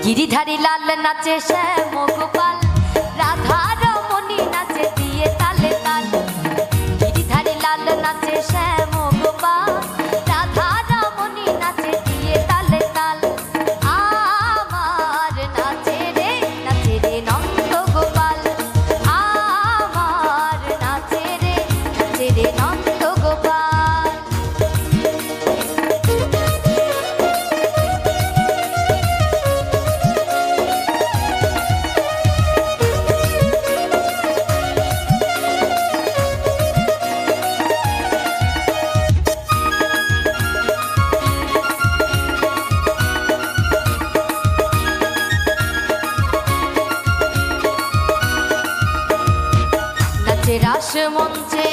গিরিধারী লাল নাচে শ্যাম গোপাল, রাধা রমণী নাচে দিয়ে তালে তাল। গিরিধারী লাল নাচে শ্যাম গোপাল, রাধা রমণী নাচে দিয়ে তালে তাল। আমার নাচে রে নন্দ গোপাল, আমার নাচে রে নন্দ গোপাল। রাস মঞ্চে